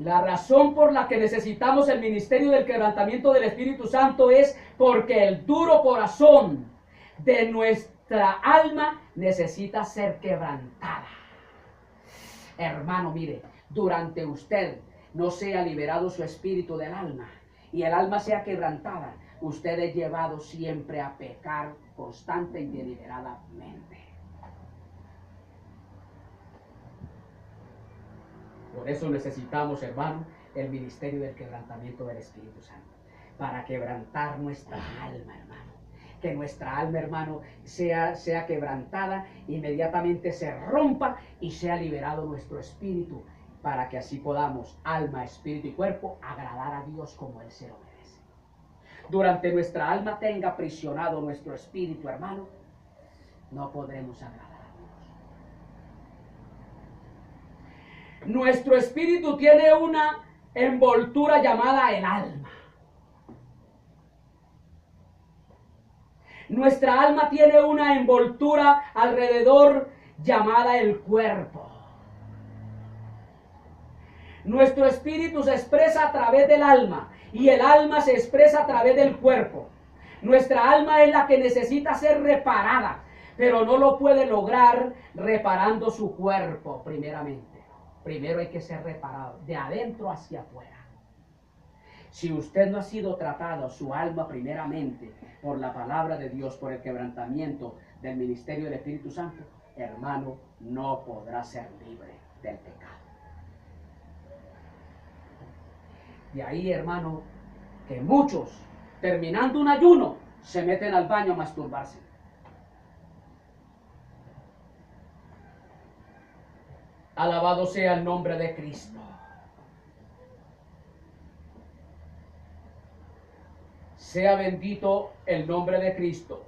La razón por la que necesitamos el ministerio del quebrantamiento del Espíritu Santo es porque el duro corazón de nuestra alma necesita ser quebrantada. Hermano, mire, durante usted no sea liberado su espíritu del alma y el alma sea quebrantada, usted es llevado siempre a pecar constante y deliberadamente. Por eso necesitamos, hermano, el ministerio del quebrantamiento del Espíritu Santo, para quebrantar nuestra alma, hermano. Que nuestra alma, hermano, sea quebrantada, inmediatamente se rompa y sea liberado nuestro espíritu, para que así podamos, alma, espíritu y cuerpo, agradar a Dios como Él se lo merece. Durante nuestra alma tenga aprisionado nuestro espíritu, hermano, no podremos agradar. Nuestro espíritu tiene una envoltura llamada el alma. Nuestra alma tiene una envoltura alrededor llamada el cuerpo. Nuestro espíritu se expresa a través del alma y el alma se expresa a través del cuerpo. Nuestra alma es la que necesita ser reparada, pero no lo puede lograr reparando su cuerpo primeramente. Primero hay que ser reparado, de adentro hacia afuera. Si usted no ha sido tratado, su alma primeramente, por la palabra de Dios, por el quebrantamiento del ministerio del Espíritu Santo, hermano, no podrá ser libre del pecado. De ahí, hermano, que muchos, terminando un ayuno, se meten al baño a masturbarse. Alabado sea el nombre de Cristo. Sea bendito el nombre de Cristo.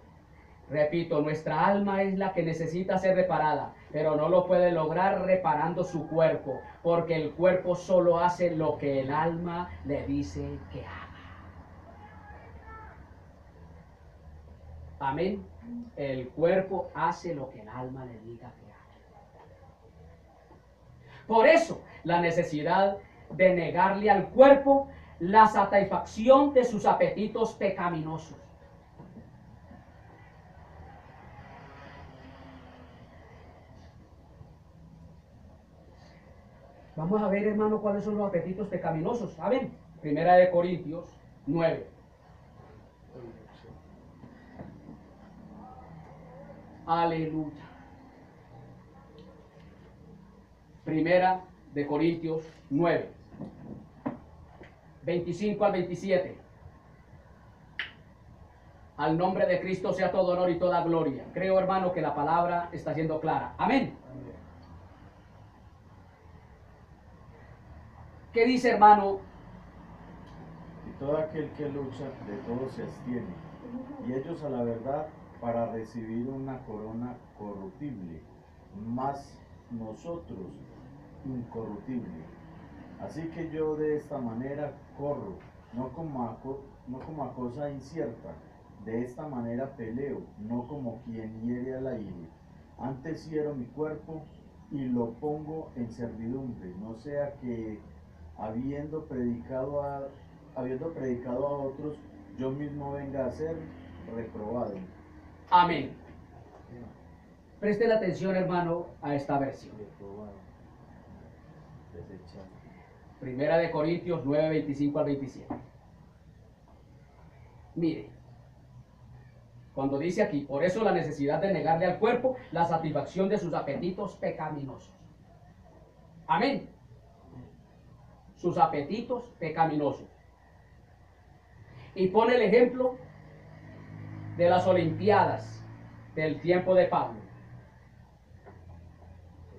Repito, nuestra alma es la que necesita ser reparada, pero no lo puede lograr reparando su cuerpo, porque el cuerpo solo hace lo que el alma le dice que haga. Amén. El cuerpo hace lo que el alma le diga que haga. Por eso, la necesidad de negarle al cuerpo la satisfacción de sus apetitos pecaminosos. Vamos a ver, hermano, cuáles son los apetitos pecaminosos. ¿Saben? Primera de Corintios 9. Aleluya. Primera de Corintios 9, 25 al 27. Al nombre de Cristo sea todo honor y toda gloria. Creo, hermano, que la palabra está siendo clara. Amén. ¿Qué dice, hermano? Y todo aquel que lucha, de todo se abstiene, y ellos a la verdad para recibir una corona corruptible, mas nosotros incorruptible. Así que yo de esta manera corro, no como a cosa incierta, de esta manera peleo, no como quien hiere al aire. Antes hiero mi cuerpo y lo pongo en servidumbre, no sea que habiendo predicado a otros, yo mismo venga a ser reprobado. Amén. Presten atención, hermano, a esta versión. Reprobado. Desechado. Primera de Corintios 9, 25 al 27. Mire, cuando dice aquí, por eso la necesidad de negarle al cuerpo la satisfacción de sus apetitos pecaminosos. Amén. Sus apetitos pecaminosos. Y pone el ejemplo de las Olimpiadas del tiempo de Pablo.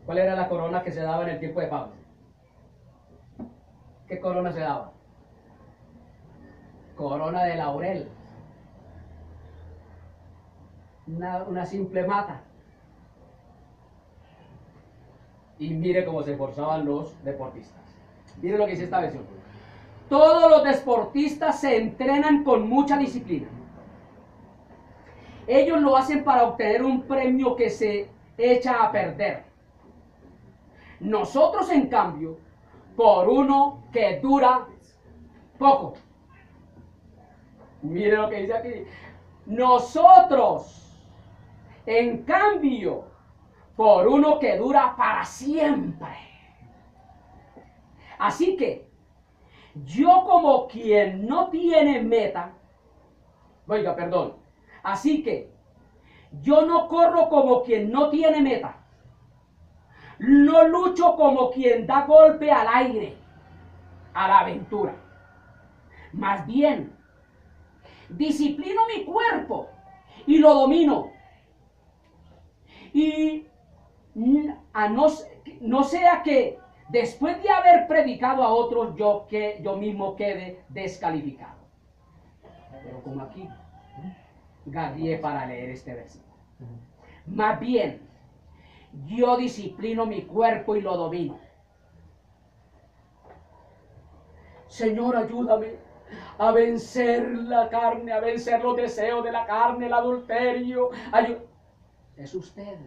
¿Cuál era la corona que se daba en el tiempo de Pablo? ¿Qué corona se daba? Corona de laurel. Una simple mata. Y mire cómo se esforzaban los deportistas. Mire lo que dice esta versión. Todos los deportistas se entrenan con mucha disciplina. Ellos lo hacen para obtener un premio que se echa a perder. Nosotros, en cambio, por uno que dura poco. Mire lo que dice aquí. Nosotros, en cambio, por uno que dura para siempre. Así que, yo como quien no tiene meta, así que, yo no corro como quien no tiene meta. No lucho como quien da golpe al aire, a la aventura. Más bien, disciplino mi cuerpo y lo domino. Y no sea que después de haber predicado a otros, yo mismo quede descalificado. Pero como aquí, gagué para leer este versículo. Más bien, yo disciplino mi cuerpo y lo domino. Señor, ayúdame a vencer la carne, a vencer los deseos de la carne, el adulterio. Es usted.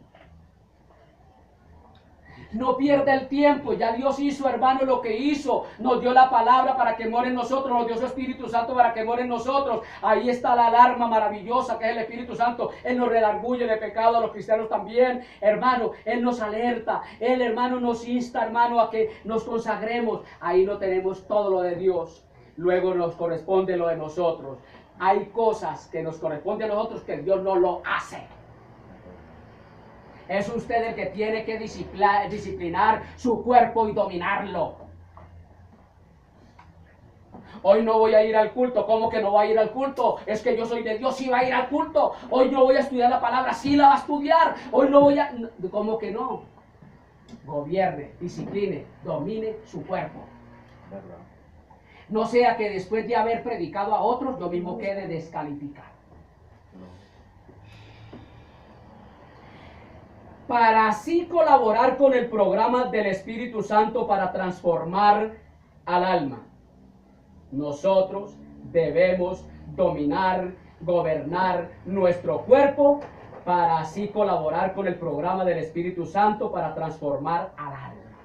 No pierda el tiempo, ya Dios hizo, hermano, lo que hizo. Nos dio la palabra para que more en nosotros, nos dio su Espíritu Santo para que more en nosotros. Ahí está la alarma maravillosa que es el Espíritu Santo. Él nos redarguye de pecado, a los cristianos también, hermano. Él nos alerta, Él, hermano, nos insta, hermano, a que nos consagremos. Ahí no tenemos todo lo de Dios. Luego nos corresponde lo de nosotros. Hay cosas que nos corresponde a nosotros que Dios no lo hace. Es usted el que tiene que disciplinar su cuerpo y dominarlo. Hoy no voy a ir al culto. ¿Cómo que no va a ir al culto? Es que yo soy de Dios, sí va a ir al culto. Hoy no voy a estudiar la palabra, sí la va a estudiar. Hoy no voy a... ¿Cómo que no? Gobierne, discipline, domine su cuerpo. ¿Verdad? No sea que después de haber predicado a otros, yo mismo quede descalificado. Para así colaborar con el programa del Espíritu Santo para transformar al alma, nosotros debemos dominar, gobernar nuestro cuerpo para así colaborar con el programa del Espíritu Santo para transformar al alma.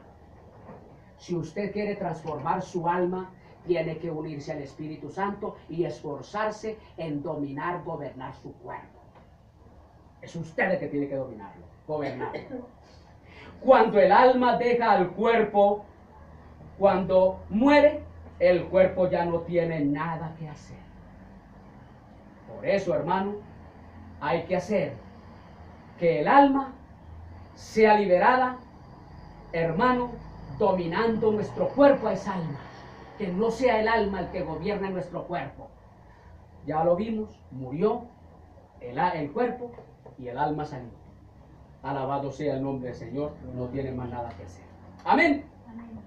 Si usted quiere transformar su alma, tiene que unirse al Espíritu Santo y esforzarse en dominar, gobernar su cuerpo. Es usted el que tiene que dominarlo, gobernarlo. Cuando el alma deja al cuerpo, cuando muere, el cuerpo ya no tiene nada que hacer. Por eso, hermano, hay que hacer que el alma sea liberada hermano, dominando nuestro cuerpo es alma. Que no sea el alma el que gobierne nuestro cuerpo. Ya lo vimos, murió el cuerpo y el alma salió. Alabado sea el nombre del Señor, no tiene más nada que hacer. Amén. Amén.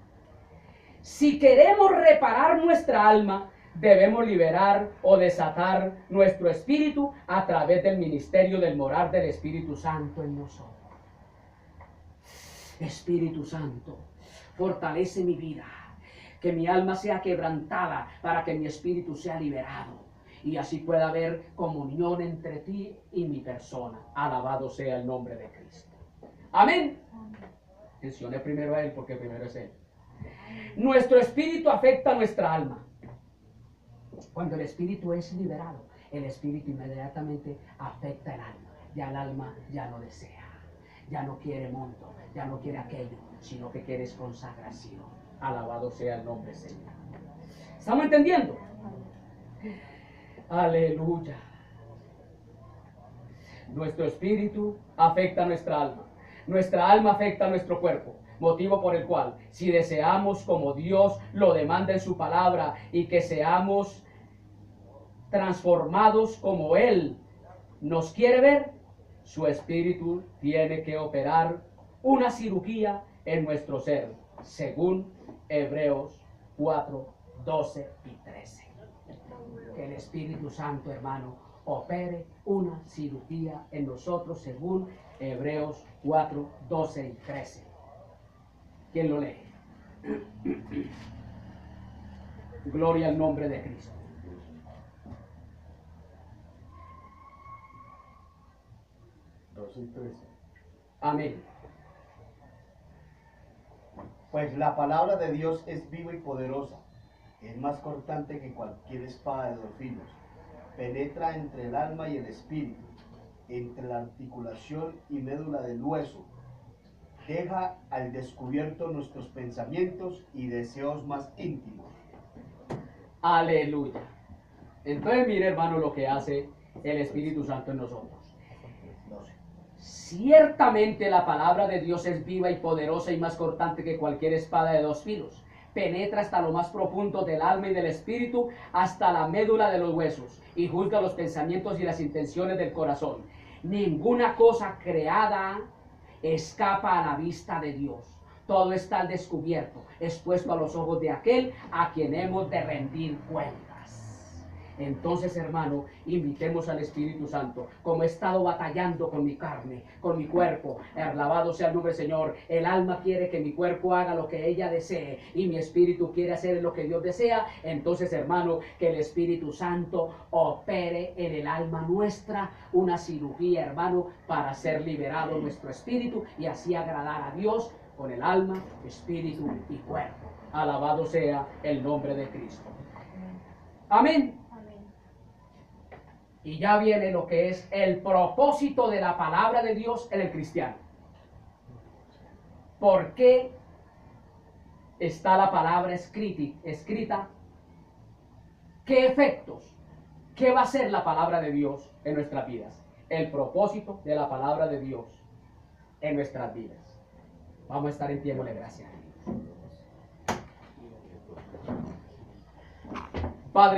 Si queremos reparar nuestra alma, debemos liberar o desatar nuestro espíritu a través del ministerio del morar del Espíritu Santo en nosotros. Espíritu Santo, fortalece mi vida, que mi alma sea quebrantada para que mi espíritu sea liberado y así pueda haber comunión entre ti y mi persona. Alabado sea el nombre de Cristo. Amén. Mencione primero a Él porque primero es Él. Nuestro espíritu afecta a nuestra alma. Cuando el espíritu es liberado, el espíritu inmediatamente afecta el alma. Ya el alma ya no desea, ya no quiere monto, ya no quiere aquello, sino que quiere consagración. Alabado sea el nombre del Señor. ¿Estamos entendiendo? Aleluya. Nuestro espíritu afecta a nuestra alma. Nuestra alma afecta a nuestro cuerpo. Motivo por el cual, si deseamos como Dios lo demanda en su palabra y que seamos transformados como Él nos quiere ver, su espíritu tiene que operar una cirugía en nuestro ser, según Hebreos 4, 12 y 13. Que el Espíritu Santo, hermano, opere una cirugía en nosotros, según Hebreos 4, 12 y 13. ¿Quién lo lee? Gloria al nombre de Cristo. Amén. Pues la palabra de Dios es viva y poderosa, es más cortante que cualquier espada de 2 filos, penetra entre el alma y el espíritu, entre la articulación y médula del hueso, deja al descubierto nuestros pensamientos y deseos más íntimos. Aleluya. Entonces mire, hermano, lo que hace el Espíritu Santo en nosotros. 12. Ciertamente la palabra de Dios es viva y poderosa y más cortante que cualquier espada de 2 filos. Penetra hasta lo más profundo del alma y del espíritu, hasta la médula de los huesos, y juzga los pensamientos y las intenciones del corazón. Ninguna cosa creada escapa a la vista de Dios. Todo está al descubierto, expuesto a los ojos de aquel a quien hemos de rendir cuentas. Entonces, hermano, invitemos al Espíritu Santo. Como he estado batallando con mi carne, con mi cuerpo, alabado sea el nombre del Señor. El alma quiere que mi cuerpo haga lo que ella desee y mi espíritu quiere hacer lo que Dios desea. Entonces, hermano, que el Espíritu Santo opere en el alma nuestra una cirugía, hermano, para ser liberado nuestro espíritu y así agradar a Dios con el alma, espíritu y cuerpo. Alabado sea el nombre de Cristo. Amén. Y ya viene lo que es el propósito de la palabra de Dios en el cristiano. ¿Por qué está la palabra escrita? ¿Qué efectos? ¿Qué va a ser la palabra de Dios en nuestras vidas? El propósito de la palabra de Dios en nuestras vidas. Vamos a estar en pie, démosle gracias a Dios. Padre